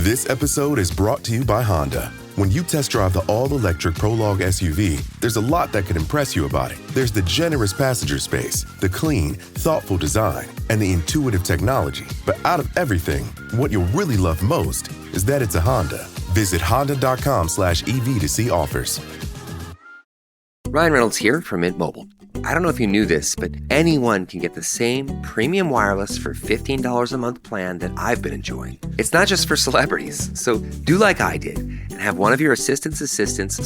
This episode is brought to you by Honda. When you test drive the all-electric Prologue SUV, there's a lot that could impress you about it. There's the generous passenger space, the clean, thoughtful design, and the intuitive technology. But out of everything, what you'll really love most is that it's a Honda. Visit honda.com/EV to see offers. Ryan Reynolds here from Mint Mobile. I don't know if you knew this, but anyone can get the same premium wireless for $15 a month plan that I've been enjoying. It's not just for celebrities. So do like I did and have one of your assistants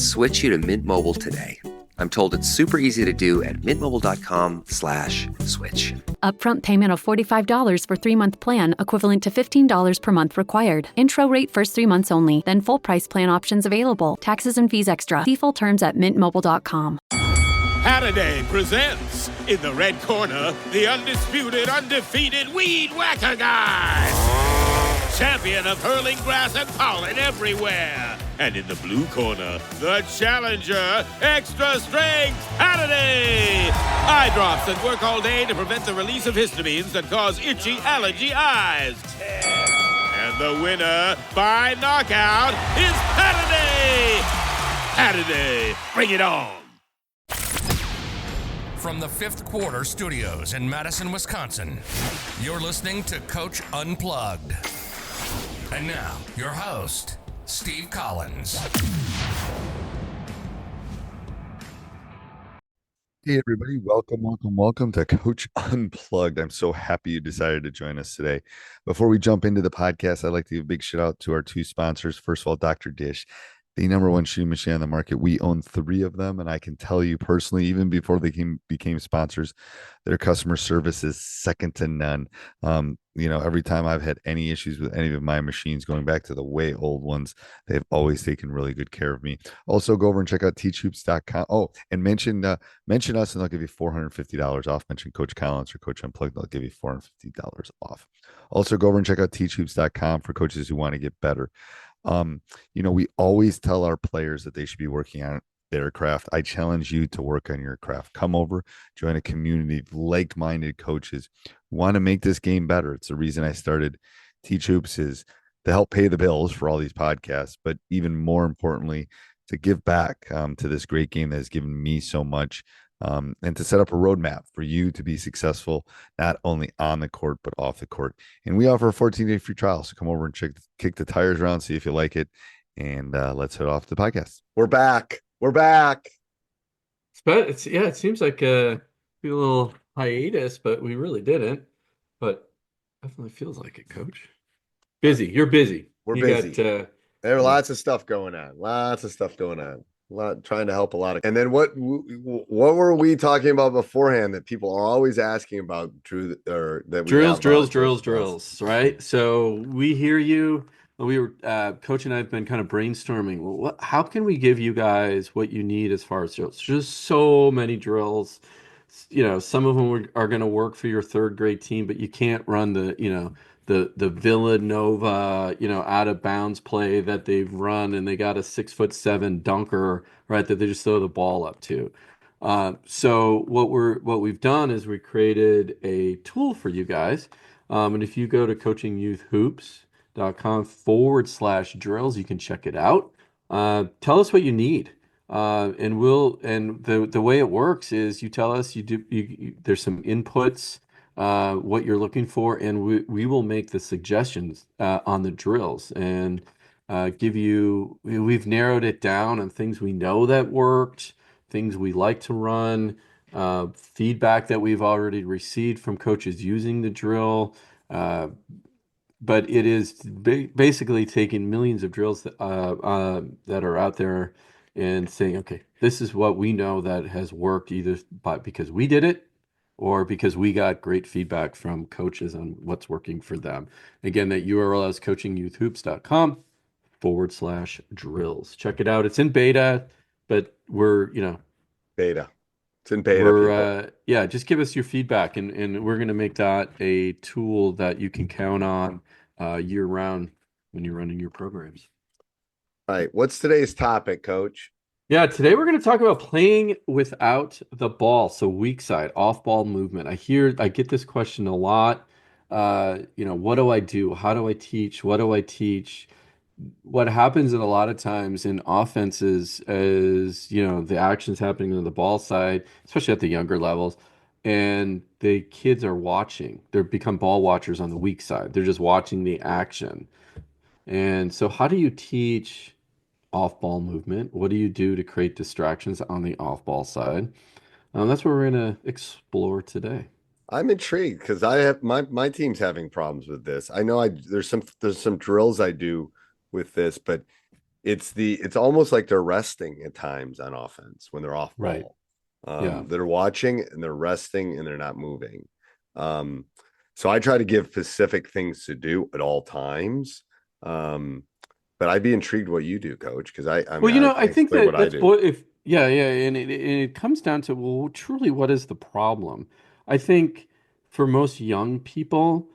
switch you to Mint Mobile today. I'm told it's super easy to do at mintmobile.com/switch. Upfront payment of $45 for 3-month plan, equivalent to $15 per month required. Intro rate first 3 months only, then full price plan options available. Taxes and fees extra. See full terms at mintmobile.com. Halliday presents, in the red corner, the undisputed, undefeated Weed Whacker Guy. Champion of hurling grass and pollen everywhere. And in the blue corner, the challenger, extra strength Halliday. Eye drops that work all day to prevent the release of histamines that cause itchy allergy eyes. And the winner by knockout is Halliday. Halliday, bring it on. From the Fifth Quarter Studios in Madison, Wisconsin, you're listening to Coach Unplugged. And now, your host, Steve Collins. Hey, everybody. Welcome to Coach Unplugged. I'm so happy you decided to join us today. Before we jump into the podcast, I'd like to give a big shout out to our two sponsors. First of all, Dr. Dish, the number one shoe machine on the market. We own 3 of them, and I can tell you personally, even before they became sponsors, their customer service is second to none. Every time I've had any issues with any of my machines, going back to the way old ones, they've always taken really good care of me. Also, go over and check out Teachhoops.com. Oh, and mention us, and they'll give you $450 off. Mention Coach Collins or Coach Unplugged, they'll give you $450 off. Also, go over and check out Teachhoops.com for coaches who want to get better. We always tell our players that they should be working on their craft. I challenge you to work on your craft. Come over, join a community of like-minded coaches who want to make this game better. It's the reason I started Teachhoops, is to help pay the bills for all these podcasts, but even more importantly, to give back to this great game that has given me so much. And to set up a roadmap for you to be successful, not only on the court, but off the court. And we offer a 14-day free trial. So come over and kick the tires around, see if you like it. And let's head off the podcast. We're back. It seems like a little hiatus, but we really didn't. But definitely feels like it, Coach. Busy. You're busy. We're busy. There are lots of stuff going on. Trying to help a lot of. And then what were we talking about beforehand that people are always asking about, Drew? Or that drills, right? So we hear you. We were Coach and I have been kind of brainstorming. Well, how can we give you guys what you need as far as drills? Just so many drills. Some of them are going to work for your third grade team, but you can't run the Villanova, out of bounds play that they've run, and they got a 6'7" dunker, right, that they just throw the ball up to. So what we've done is we created a tool for you guys. And if you go to coachingyouthhoops.com/drills, you can check it out. Tell us what you need. And the way it works is you tell us there's some inputs, what you're looking for, and we will make the suggestions on the drills and we've narrowed it down on things we know that worked, things we like to run, feedback that we've already received from coaches using the drill. But it is basically taking millions of drills that are out there and saying, okay, this is what we know that has worked, either because we did it or because we got great feedback from coaches on what's working for them. Again, that URL is coachingyouthhoops.com/drills. Check it out. It's in beta, but we're, beta. It's in beta. Just give us your feedback, and we're going to make that a tool that you can count on year round when you're running your programs. All right. What's today's topic, Coach? Yeah, today we're going to talk about playing without the ball. So weak side, off ball movement. I get this question a lot. What do I do? How do I teach? What do I teach? what happens a lot of times in offenses is, the action's happening on the ball side, especially at the younger levels, and the kids are watching. They become ball watchers on the weak side. They're just watching the action. And so how do you teach off-ball movement? What do you do to create distractions on the off-ball side? That's what we're going to explore today. I'm intrigued because I have my team's having problems with this. I know there's some drills I do with this, but it's almost like they're resting at times on offense when they're off Right. ball. Yeah. They're watching and they're resting and they're not moving. So I try to give specific things to do at all times. But I'd be intrigued what you do, coach, because I Well, mean I I can think explain that what I that's do. if yeah, and it comes down to, well, truly, what is the problem? I think for most young people,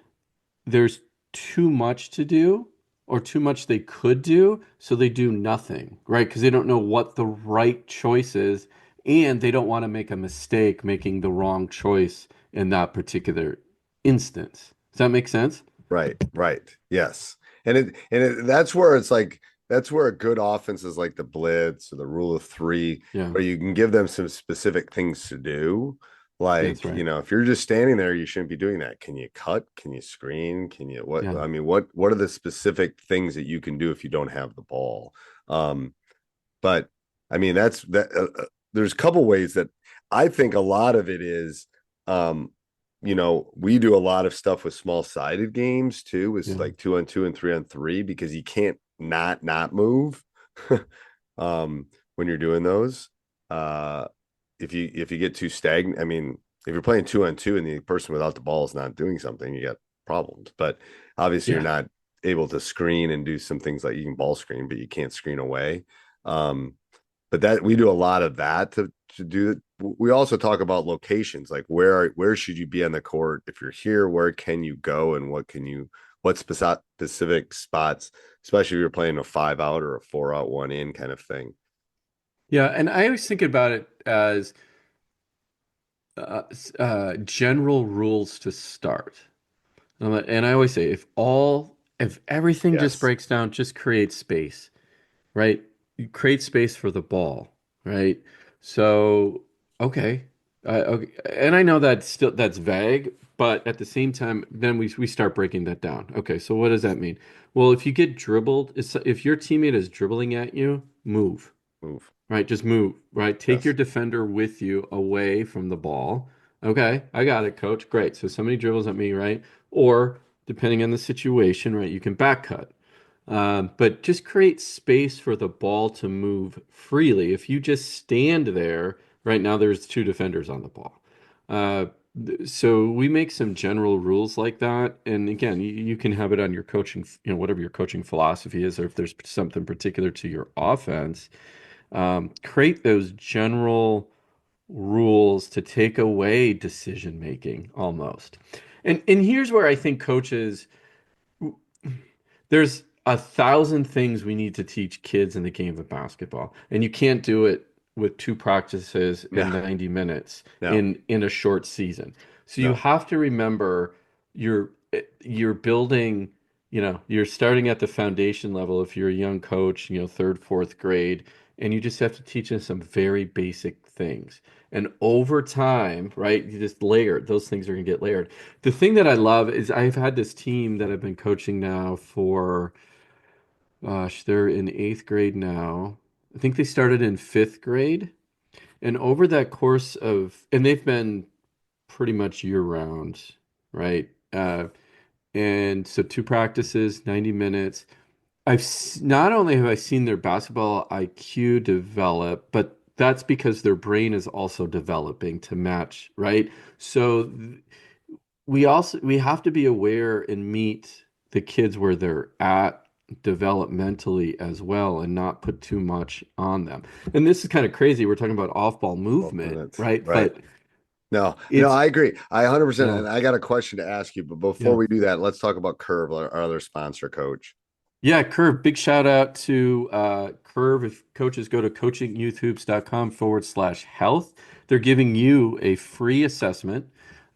there's too much to do or too much they could do, so they do nothing, right? Because they don't know what the right choice is, and they don't want to make a mistake making the wrong choice in that particular instance. Does that make sense? Right. Yes. And that's where it's like that's where a good offense is like the blitz or the rule of three, Yeah, where you can give them some specific things to do. that's Like, right. if you're just standing there, you shouldn't be doing that. Can you cut? Can you screen? Can you what Yeah. I mean, what are the specific things that you can do if you don't have the ball? But I mean, that's that there's a couple ways that I think a lot of it is we do a lot of stuff with small sided games too, with Yeah. like 2-on-2 and 3-on-3, because you can't not move when you're doing those. Uh, if you get too stagnant, I mean, if you're playing 2-on-2 and the person without the ball is not doing something, you got problems. But obviously, you're Yeah. not able to screen and do some things like you can ball screen, but you can't screen away. Um, but that we do a lot of that to do it. We also talk about locations, like where should you be on the court if you're here, where can you go, and what specific spots, especially if you're playing a 5-out or a 4-out 1-in kind of thing. Yeah. And I always think about it as general rules to start. And I always say, if everything just Yes. breaks down, just create space, right? You create space for the ball, right? So, okay. Okay. And I know that's vague, but at the same time, then we start breaking that down. Okay, so what does that mean? Well, if you get dribbled, if your teammate is dribbling at you, move. Move. Right, just move, right? Take your Yes. defender with you away from the ball. Okay, I got it, coach. Great. So somebody dribbles at me, right? Or depending on the situation, right, you can back cut. But just create space for the ball to move freely. If you just stand there, right now there's two defenders on the ball. Uh, so we make some general rules like that. And again, you can have it on your coaching, whatever your coaching philosophy is, or if there's something particular to your offense, create those general rules to take away decision making almost. And here's where I think coaches, there's 1,000 things we need to teach kids in the game of basketball, and you can't do it with two practices in No. 90 minutes No. in a short season. So you No. have to remember you're building, you're starting at the foundation level if you're a young coach, third, fourth grade, and you just have to teach them some very basic things. And over time, right, you just layer, those things are going to get layered. The thing that I love is I've had this team that I've been coaching now for, gosh, they're in eighth grade now. I think they started in fifth grade. And over that course and they've been pretty much year round, right? And so two practices, 90 minutes. Not only have I seen their basketball IQ develop, but that's because their brain is also developing to match, right? So we have to be aware and meet the kids where they're at developmentally as well and not put too much on them. And this is kind of crazy. We're talking about off-ball 12 movement, minutes. right? Right. But No, it's I agree. I 100%. yeah, And I got a question to ask you, but before yeah. we do that, let's talk about Curve, our other sponsor, coach. Yeah, Curve. Big shout out to Curve. If coaches go to coachingyouthhoops.com/health, they're giving you a free assessment.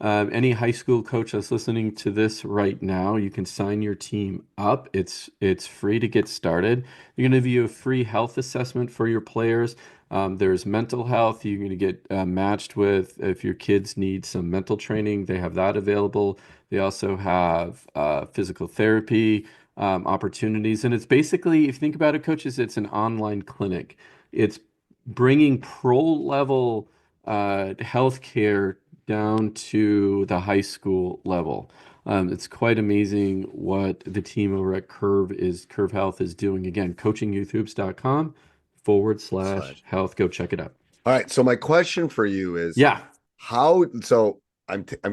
Any high school coach that's listening to this right now, you can sign your team up. It's free to get started. You're going to do a free health assessment for your players. There's mental health. You're going to get matched with if your kids need some mental training, they have that available. They also have physical therapy opportunities. And it's basically, if you think about it, coaches, it's an online clinic. It's bringing pro level healthcare down to the high school level. It's quite amazing what the team over at Curve Health is doing. Again, coachingyouthoops.com/health. Go check it out. All right. So my question for you is, Yeah. I'm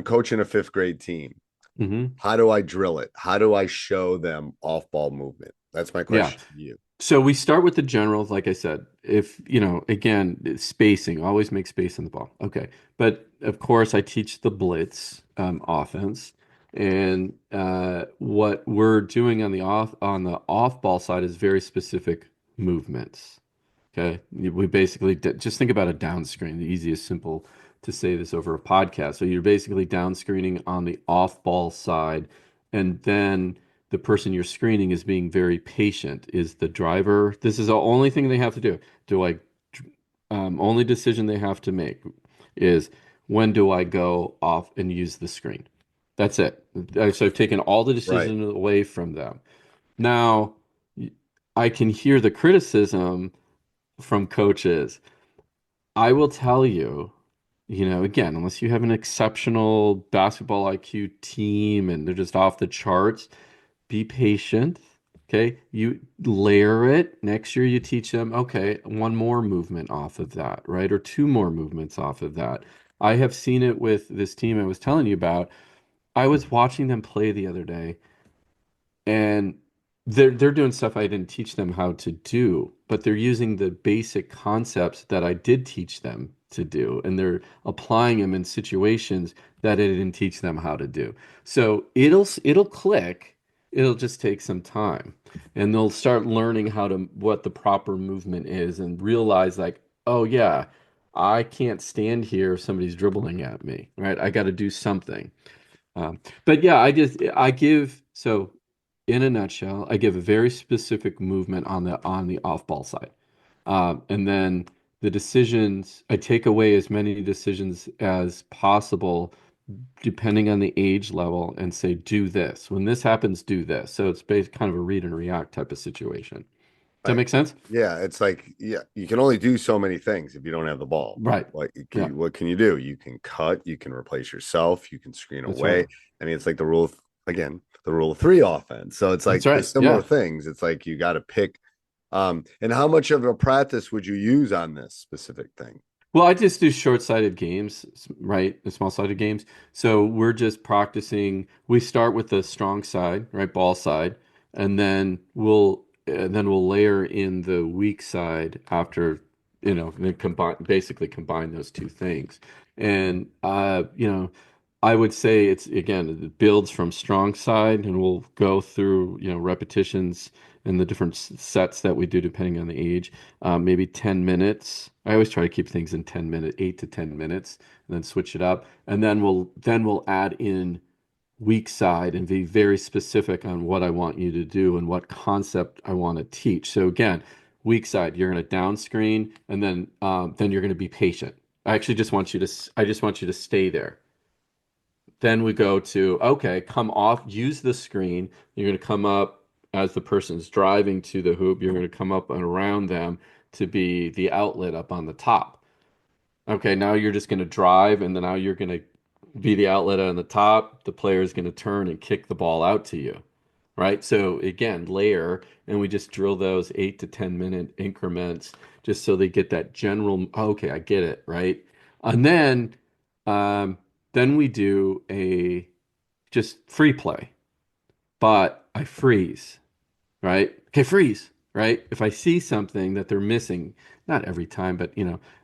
coaching a fifth grade team. hmm How do I drill it? How do I show them off ball movement? That's my question to you. So we start with the generals, like I said. If, again, spacing, always make space on the ball. Okay. But of course, I teach the blitz offense. And what we're doing on the off ball side is very specific movements. Okay. We basically just think about a down screen, the easiest, simple to say this over a podcast. So you're basically down screening on the off ball side, and then the person you're screening is being very patient. Is the driver, this is the only thing they have to do. Only decision they have to make is when do I go off and use the screen? That's it. So I've taken all the decision away from them. Now, I can hear the criticism from coaches. I will tell you, again, unless you have an exceptional basketball IQ team and they're just off the charts, be patient. Okay. You layer it. Next year, you teach them, okay, one more movement off of that, right? Or two more movements off of that. I have seen it with this team I was telling you about. I was watching them play the other day, and they're doing stuff I didn't teach them how to do, but they're using the basic concepts that I did teach them to do, and they're applying them in situations that I didn't teach them how to do. So it'll click. It'll just take some time, and they'll start learning what the proper movement is, and realize like, oh yeah, I can't stand here if somebody's dribbling at me, right? I got to do something. But yeah, so in a nutshell, I give a very specific movement on the off ball side. And then the decisions, I take away as many decisions as possible, depending on the age level, and say, do this. When this happens, do this. So it's based kind of a read and react type of situation. Does that make sense? Yeah, it's like, you can only do so many things if you don't have the ball. Right. What can you do? You can cut, you can replace yourself, you can screen away. Right. I mean, it's like the rule of three offense. So it's like similar things. It's like you got to pick. And how much of a practice would you use on this specific thing? Well, I just do short-sided games, right? The small-sided games. So we're just practicing. We start with the strong side, right? Ball side, and then we'll layer in the weak side after, then basically combine those two things. And I would say it builds from strong side, and we'll go through, repetitions and the different sets that we do depending on the age. Maybe 10 minutes. I always try to keep things in 8 to 10 minutes, and then switch it up. And then we'll add in weak side and be very specific on what I want you to do and what concept I want to teach. So again, weak side, you're going to down screen, and then you're going to be patient. I just want you to stay there. Then we go to, okay, come off, use the screen. You're going to come up as the person's driving to the hoop. You're going to come up and around them to be the outlet up on the top. Okay, now you're just going to drive, and then now you're going to be the outlet on the top. The player is going to turn and kick the ball out to you, right? So again, layer, and we just drill those 8 to 10 minute increments just so they get that general, okay, I get it, right? And then we do a just free play, but I freeze, right? Okay, freeze, right? If I see something that they're missing, not every time, but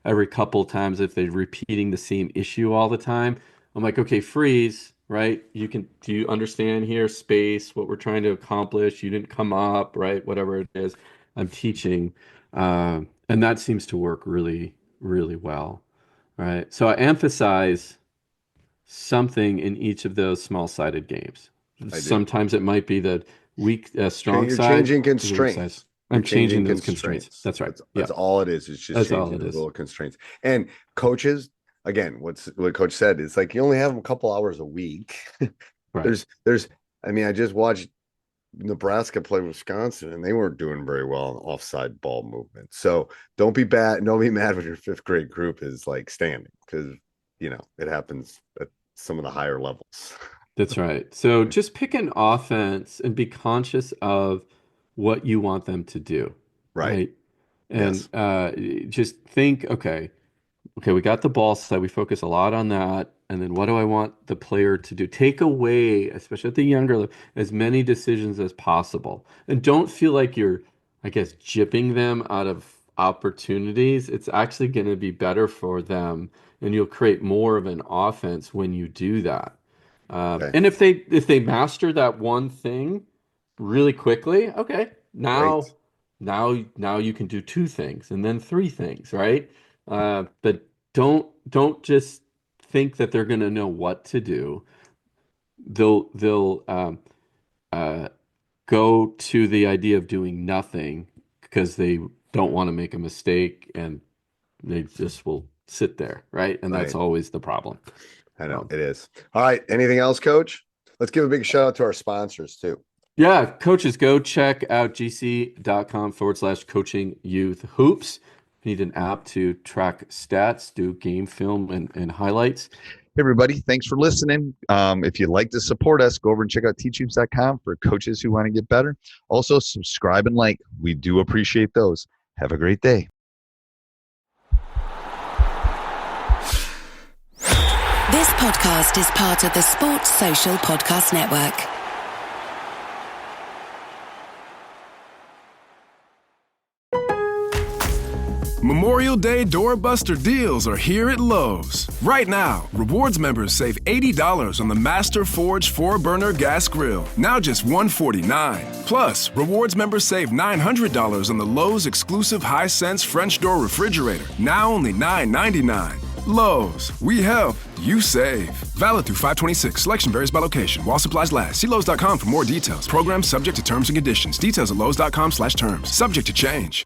every couple of times, if they're repeating the same issue all the time, I'm like, okay, freeze, right? Do you understand here? Space, what we're trying to accomplish. You didn't come up, right? Whatever it is I'm teaching. And that seems to work really, really well, right? So I emphasize something in each of those small-sided games. Sometimes it might be the strong You're side. changing the weak side. constraints. I'm You're changing those constraints. That's right. That's all it is. It's just That's all changing it those is. little constraints. And coaches, again, what Coach said is like you only have them a couple hours a week. Right. I mean, I just watched Nebraska play Wisconsin, and they weren't doing very well on offside ball movement. So don't be mad when your fifth grade group is like standing, because it happens at some of the higher levels. That's right. So just pick an offense and be conscious of what you want them to do. Right. And just think, okay, we got the ball side. We focus a lot on that. And then what do I want the player to do? Take away, especially at the younger level, as many decisions as possible. And don't feel like you're, I guess, gypping them out of opportunities. It's actually going to be better for them. And you'll create more of an offense when you do that. And if they master that one thing really quickly, okay, now you can do two things and then three things, right? But don't just think that they're going to know what to do. They'll go to the idea of doing nothing because they don't want to make a mistake, and they just will sit there, right? And that's always the problem. I know it is. All right. Anything else, Coach? Let's give a big shout out to our sponsors too. Yeah, coaches, go check out gc.com/coaching youth hoops. Need an app to track stats, do game film and highlights. Hey everybody, thanks for listening. If you'd like to support us, go over and check out teachhoops.com for coaches who want to get better. Also, subscribe and like. We do appreciate those. Have a great day. This podcast is part of the Sports Social Podcast Network. Memorial Day doorbuster deals are here at Lowe's. Right now, Rewards members save $80 on the Master Forge 4-burner gas grill, now just $149. Plus, Rewards members save $900 on the Lowe's exclusive Hisense French door refrigerator, now only $999. Lowe's, we help, you save. Valid through 5/26. Selection varies by location. While supplies last. See Lowe's.com for more details. Program subject to terms and conditions. Details at Lowe's.com/terms. Subject to change.